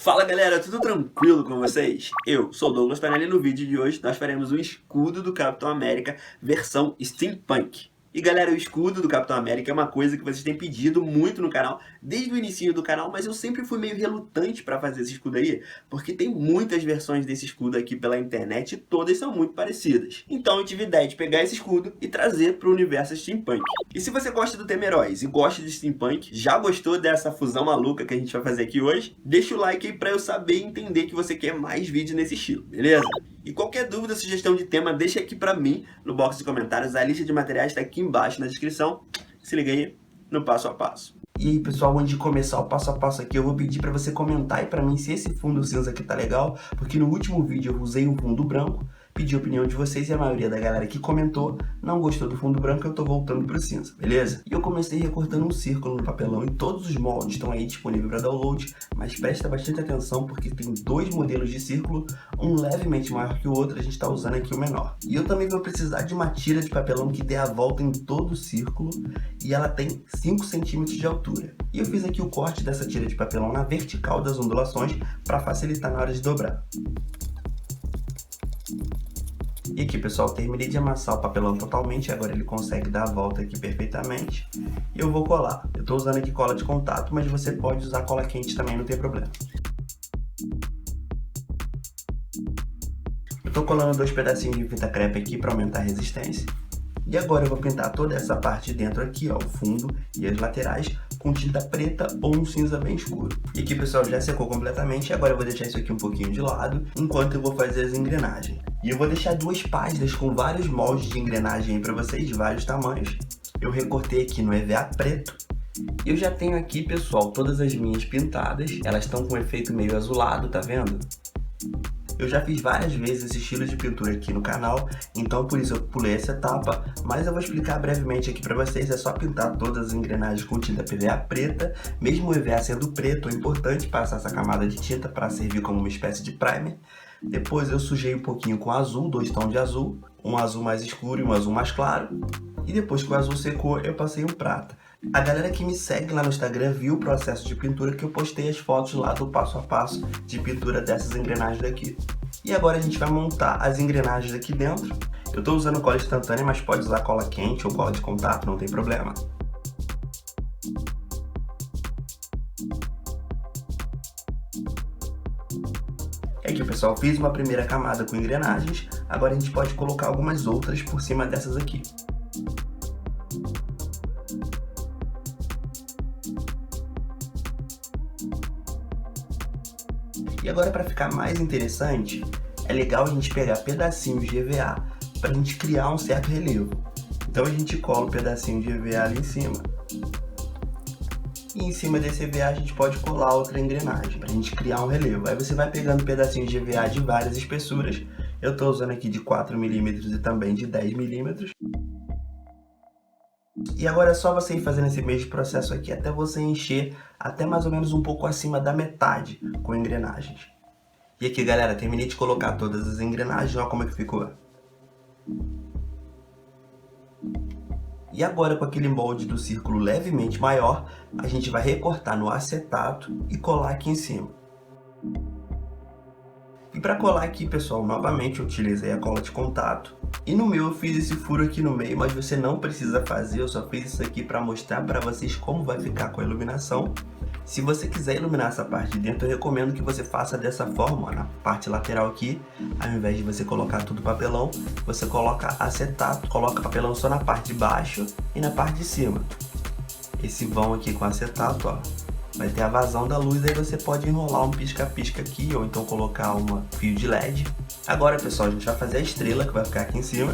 Fala galera, tudo tranquilo com vocês? Eu sou o Douglas Panelli e no vídeo de hoje nós faremos o escudo do Capitão América versão Steampunk. E galera, o escudo do Capitão América é uma coisa que vocês têm pedido muito no canal, desde o início do canal, mas eu sempre fui meio relutante para fazer esse escudo aí, porque tem muitas versões desse escudo aqui pela internet e todas são muito parecidas. Então eu tive a ideia de pegar esse escudo e trazer para o universo Steampunk. E se você gosta do tema heróis e gosta de Steampunk, já gostou dessa fusão maluca que a gente vai fazer aqui hoje, deixa o like aí para eu saber e entender que você quer mais vídeo nesse estilo, beleza? E qualquer dúvida, sugestão de tema, deixa aqui pra mim no box de comentários. A lista de materiais tá aqui embaixo na descrição. Se liga aí no passo a passo. E aí pessoal, antes de começar o passo a passo aqui, eu vou pedir pra você comentar aí pra mim se esse fundo cinza aqui tá legal, porque no último vídeo eu usei um fundo branco, pedi a opinião de vocês e a maioria da galera que comentou não gostou do fundo branco, eu tô voltando pro cinza, beleza? E eu comecei recortando um círculo no papelão e todos os moldes estão aí disponíveis para download, mas presta bastante atenção porque tem dois modelos de círculo, um levemente maior que o outro, a gente tá usando aqui o menor. E eu também vou precisar de uma tira de papelão que dê a volta em todo o círculo e ela tem 5 centímetros de altura. E eu fiz aqui o corte dessa tira de papelão na vertical das ondulações para facilitar na hora de dobrar. E aqui pessoal, terminei de amassar o papelão totalmente, agora ele consegue dar a volta aqui perfeitamente. E eu vou colar. Eu estou usando aqui cola de contato, mas você pode usar cola quente também, não tem problema. Eu estou colando 2 pedacinhos de fita crepe aqui para aumentar a resistência. E agora eu vou pintar toda essa parte de dentro aqui, ó, o fundo e as laterais, com tinta preta ou um cinza bem escuro. E aqui pessoal, já secou completamente, agora eu vou deixar isso aqui um pouquinho de lado, enquanto eu vou fazer as engrenagens. E eu vou deixar 2 páginas com vários moldes de engrenagem aí pra vocês, de vários tamanhos. Eu recortei aqui no EVA preto. Eu já tenho aqui, pessoal, todas as minhas pintadas, elas estão com um efeito meio azulado, tá vendo? Eu já fiz várias vezes esse estilo de pintura aqui no canal, então por isso eu pulei essa etapa, mas eu vou explicar brevemente aqui para vocês. É só pintar todas as engrenagens com tinta PVA preta, mesmo o EVA sendo preto, é importante passar essa camada de tinta para servir como uma espécie de primer. Depois eu sujei um pouquinho com azul, 2 tons de azul, um azul mais escuro e um azul mais claro, e depois que o azul secou eu passei um prata. A galera que me segue lá no Instagram viu o processo de pintura que eu postei as fotos lá do passo a passo de pintura dessas engrenagens daqui. E agora a gente vai montar as engrenagens aqui dentro. Eu estou usando cola instantânea, mas pode usar cola quente ou cola de contato, não tem problema. É aqui pessoal, fiz uma primeira camada com engrenagens, agora a gente pode colocar algumas outras por cima dessas aqui. E agora, para ficar mais interessante, é legal a gente pegar pedacinhos de EVA para a gente criar um certo relevo. Então a gente cola um pedacinho de EVA ali em cima. E em cima desse EVA a gente pode colar outra engrenagem para a gente criar um relevo. Aí você vai pegando pedacinhos de EVA de várias espessuras. Eu estou usando aqui de 4 mm e também de 10 mm. E agora é só você ir fazendo esse mesmo processo aqui até você encher até mais ou menos um pouco acima da metade com engrenagens. E aqui galera, terminei de colocar todas as engrenagens, olha como é que ficou. E agora com aquele molde do círculo levemente maior, a gente vai recortar no acetato e colar aqui em cima. E para colar aqui pessoal, novamente eu utilizei a cola de contato. E no meu eu fiz esse furo aqui no meio, mas você não precisa fazer, eu só fiz isso aqui para mostrar para vocês como vai ficar com a iluminação. Se você quiser iluminar essa parte de dentro, eu recomendo que você faça dessa forma, ó, na parte lateral aqui, ao invés de você colocar tudo papelão, você coloca acetato, coloca papelão só na parte de baixo e na parte de cima. Esse vão aqui com acetato, ó, vai ter a vazão da luz, aí você pode enrolar um pisca-pisca aqui, ou então colocar um fio de LED. Agora pessoal, a gente vai fazer a estrela que vai ficar aqui em cima.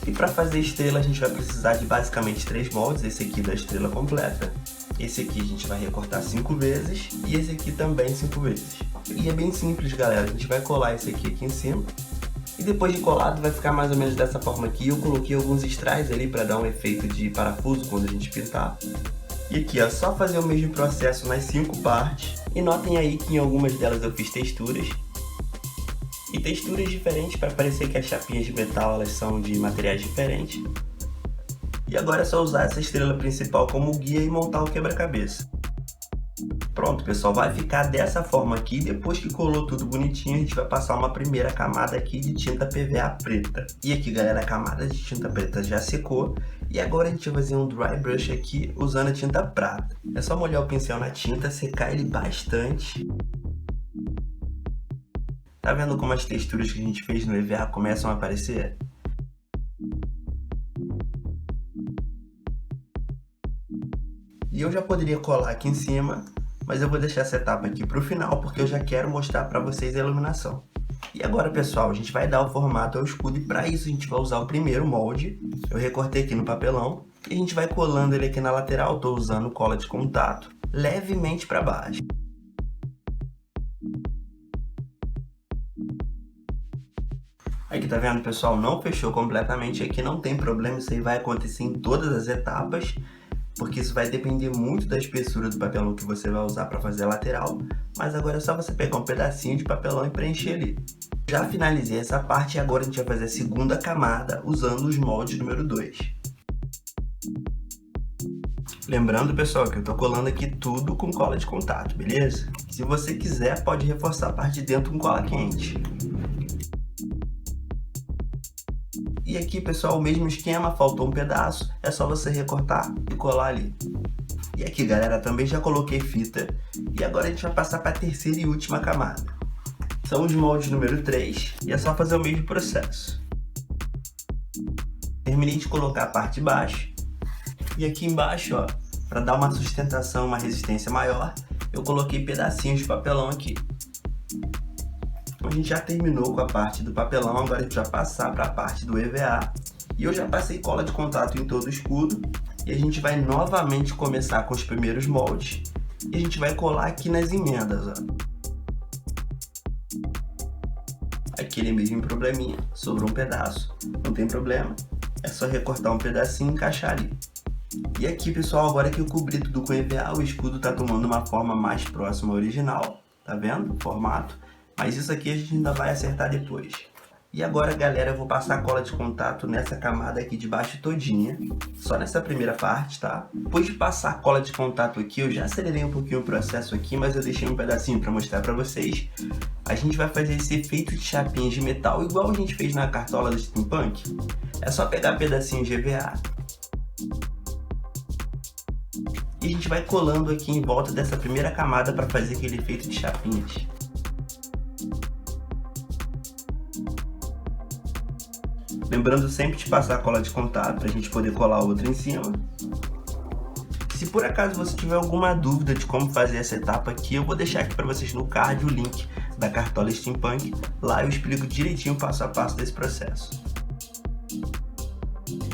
E para fazer a estrela a gente vai precisar de basicamente 3 moldes, esse aqui da estrela completa. Esse aqui a gente vai recortar 5 vezes e esse aqui também 5 vezes. E é bem simples galera, a gente vai colar esse aqui em cima. E depois de colado vai ficar mais ou menos dessa forma aqui. Eu coloquei alguns strass ali para dar um efeito de parafuso quando a gente pintar. E aqui ó, só fazer o mesmo processo nas 5 partes. E notem aí que em algumas delas eu fiz texturas. E texturas diferentes para parecer que as chapinhas de metal elas são de materiais diferentes. E agora é só usar essa estrela principal como guia e montar o quebra-cabeça. Pronto, pessoal, vai ficar dessa forma aqui. Depois que colou tudo bonitinho, a gente vai passar uma primeira camada aqui de tinta PVA preta. E aqui, galera, a camada de tinta preta já secou. E agora a gente vai fazer um dry brush aqui usando a tinta prata. É só molhar o pincel na tinta, secar ele bastante. Tá vendo como as texturas que a gente fez no EVA começam a aparecer? E eu já poderia colar aqui em cima, mas eu vou deixar essa etapa aqui para o final, porque eu já quero mostrar para vocês a iluminação. E agora, pessoal, a gente vai dar o formato ao escudo e para isso a gente vai usar o primeiro molde. Eu recortei aqui no papelão e a gente vai colando ele aqui na lateral. Estou usando cola de contato levemente para baixo. Aqui, tá vendo, pessoal? Não fechou completamente aqui, não tem problema, isso aí vai acontecer em todas as etapas, porque isso vai depender muito da espessura do papelão que você vai usar para fazer a lateral, mas agora é só você pegar um pedacinho de papelão e preencher ali. Já finalizei essa parte e agora a gente vai fazer a segunda camada usando os moldes número 2. Lembrando, pessoal, que eu tô colando aqui tudo com cola de contato, beleza? Se você quiser, pode reforçar a parte de dentro com cola quente. E aqui, pessoal, o mesmo esquema, faltou um pedaço, é só você recortar e colar ali. E aqui, galera, também já coloquei fita. E agora a gente vai passar para a terceira e última camada. São os moldes número 3 e é só fazer o mesmo processo. Terminei de colocar a parte de baixo. E aqui embaixo, ó, para dar uma sustentação, uma resistência maior, eu coloquei pedacinhos de papelão aqui. A gente já terminou com a parte do papelão, agora a gente vai passar para a parte do EVA. E eu já passei cola de contato em todo o escudo. E a gente vai novamente começar com os primeiros moldes. E a gente vai colar aqui nas emendas, ó. Aquele mesmo probleminha, sobrou um pedaço, não tem problema. É só recortar um pedacinho e encaixar ali. E aqui, pessoal, agora que eu cobri tudo com EVA, o escudo tá tomando uma forma mais próxima ao original. Tá vendo? O formato. Mas isso aqui a gente ainda vai acertar depois. E agora, galera, eu vou passar a cola de contato nessa camada aqui de baixo todinha. Só nessa primeira parte, tá? Depois de passar a cola de contato aqui, eu já acelerei um pouquinho o processo aqui, mas eu deixei um pedacinho para mostrar para vocês. A gente vai fazer esse efeito de chapinhas de metal, igual a gente fez na cartola do Steampunk. É só pegar pedacinhos de EVA. E a gente vai colando aqui em volta dessa primeira camada para fazer aquele efeito de chapinhas. Lembrando sempre de passar a cola de contato para a gente poder colar outra em cima. Se por acaso você tiver alguma dúvida de como fazer essa etapa aqui, eu vou deixar aqui para vocês no card o link da cartola Steampunk. Lá eu explico direitinho passo a passo desse processo.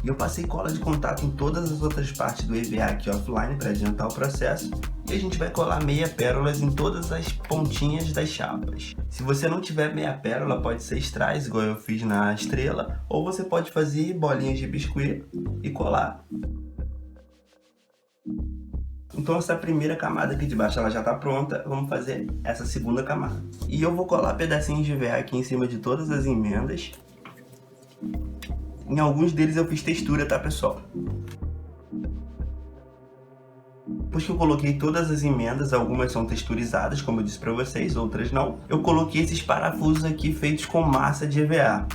E eu passei cola de contato em todas as outras partes do EVA aqui offline para adiantar o processo. E a gente vai colar meia pérolas em todas as pontinhas das chapas. Se você não tiver meia pérola, pode ser strass, igual eu fiz na estrela. Ou você pode fazer bolinhas de biscuit e colar. Então essa primeira camada aqui de baixo ela já está pronta. Vamos fazer essa segunda camada. E eu vou colar pedacinhos de EVA aqui em cima de todas as emendas. Em alguns deles eu fiz textura, tá, pessoal? Depois que eu coloquei todas as emendas, algumas são texturizadas, como eu disse pra vocês, outras não. Eu coloquei esses parafusos aqui feitos com massa de EVA.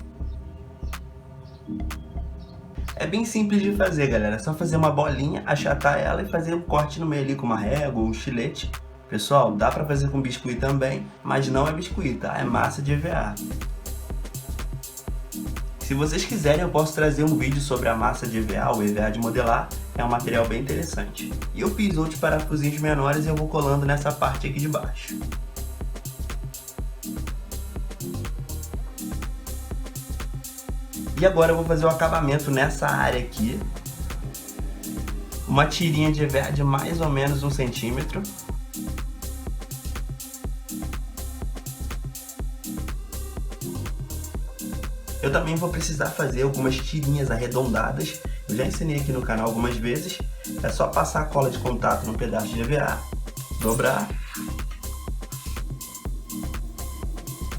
É bem simples de fazer, galera. É só fazer uma bolinha, achatar ela e fazer um corte no meio ali com uma régua ou um estilete. Pessoal, dá pra fazer com biscuit também, mas não é biscuit, tá? É massa de EVA. Se vocês quiserem, eu posso trazer um vídeo sobre a massa de EVA, o EVA de modelar, é um material bem interessante. E eu fiz outros parafusinhos menores e eu vou colando nessa parte aqui de baixo. E agora eu vou fazer o acabamento nessa área aqui. Uma tirinha de EVA de mais ou menos 1 centímetro. Eu também vou precisar fazer algumas tirinhas arredondadas. Eu já ensinei aqui no canal algumas vezes. É só passar a cola de contato no pedaço de EVA, dobrar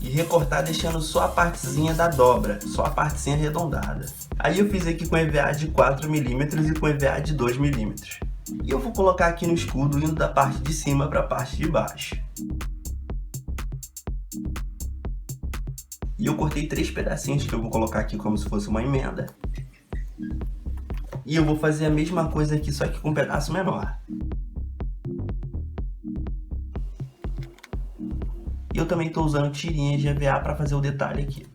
e recortar deixando só a partezinha da dobra, só a partezinha arredondada. Aí eu fiz aqui com EVA de 4 mm e com EVA de 2 mm. E eu vou colocar aqui no escudo, indo da parte de cima para a parte de baixo. E eu cortei 3 pedacinhos que eu vou colocar aqui como se fosse uma emenda. E eu vou fazer a mesma coisa aqui, só que com um pedaço menor. E eu também estou usando tirinhas de EVA para fazer o detalhe aqui.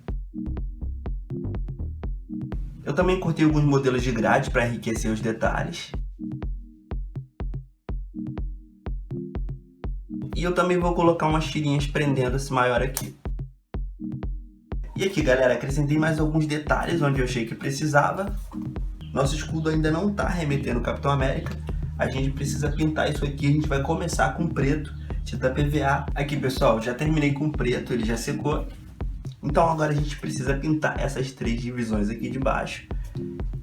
Eu também cortei alguns modelos de grade para enriquecer os detalhes. E eu também vou colocar umas tirinhas prendendo esse maior aqui. E aqui, galera, acrescentei mais alguns detalhes onde eu achei que precisava. Nosso escudo ainda não está remetendo o Capitão América. A gente precisa pintar isso aqui. A gente vai começar com preto, tinta PVA. Aqui, pessoal, já terminei com preto, ele já secou. Então agora a gente precisa pintar essas 3 divisões aqui de baixo.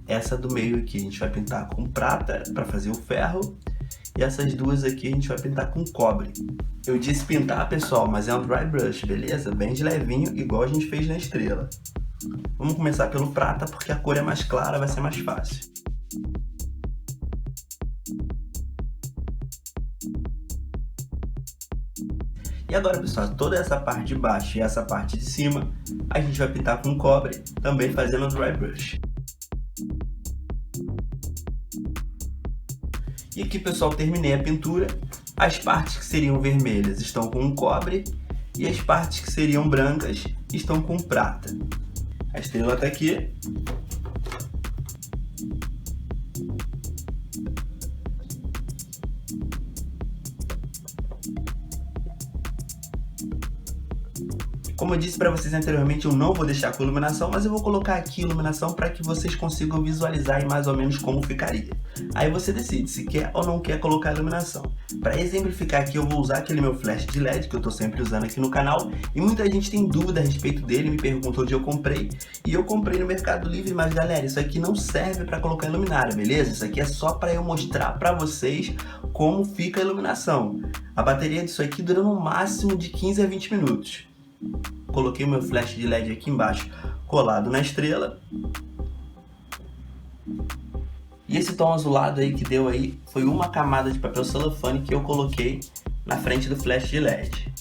Essa do meio aqui a gente vai pintar com prata para fazer o ferro. E essas duas aqui a gente vai pintar com cobre. Eu disse pintar, pessoal, mas é um dry brush, beleza? Bem de levinho, igual a gente fez na estrela. Vamos começar pelo prata, porque a cor é mais clara, vai ser mais fácil. E agora, pessoal, toda essa parte de baixo e essa parte de cima, a gente vai pintar com cobre, também fazendo um dry brush. E aqui, pessoal, terminei a pintura. As partes que seriam vermelhas estão com cobre e as partes que seriam brancas estão com prata. A estrela está aqui. Como eu disse para vocês anteriormente, eu não vou deixar com iluminação, mas eu vou colocar aqui iluminação para que vocês consigam visualizar mais ou menos como ficaria. Aí você decide se quer ou não quer colocar iluminação. Para exemplificar aqui, eu vou usar aquele meu flash de LED que eu estou sempre usando aqui no canal, e muita gente tem dúvida a respeito dele, me perguntou onde eu comprei, e eu comprei no Mercado Livre, mas galera, isso aqui não serve para colocar iluminária, beleza? Isso aqui é só para eu mostrar para vocês como fica a iluminação. A bateria disso aqui dura no máximo de 15 a 20 minutos. Coloquei o meu flash de LED aqui embaixo, colado na estrela. E esse tom azulado aí que deu aí, foi uma camada de papel celofane que eu coloquei na frente do flash de LED.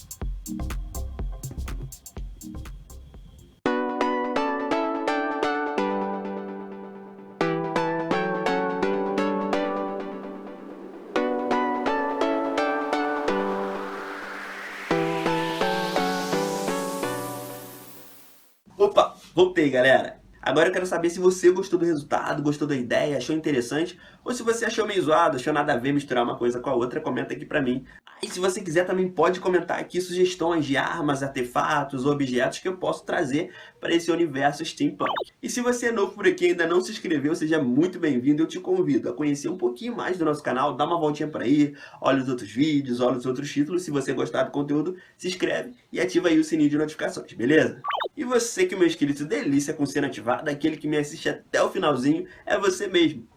Opa, voltei, galera. Agora eu quero saber se você gostou do resultado, gostou da ideia, achou interessante, ou se você achou meio zoado, achou nada a ver misturar uma coisa com a outra, comenta aqui pra mim. E se você quiser também pode comentar aqui sugestões de armas, artefatos, objetos que eu posso trazer para esse universo steampunk. E se você é novo por aqui e ainda não se inscreveu, seja muito bem-vindo. Eu te convido a conhecer um pouquinho mais do nosso canal, dá uma voltinha por aí, olha os outros vídeos, olha os outros títulos. Se você gostar do conteúdo, se inscreve e ativa aí o sininho de notificações, beleza? E você que é meu inscrito delícia com cena ativada, aquele que me assiste até o finalzinho, é você mesmo.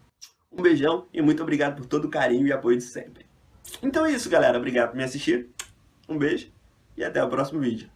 Um beijão e muito obrigado por todo o carinho e apoio de sempre. Então é isso, galera. Obrigado por me assistir. Um beijo e até o próximo vídeo.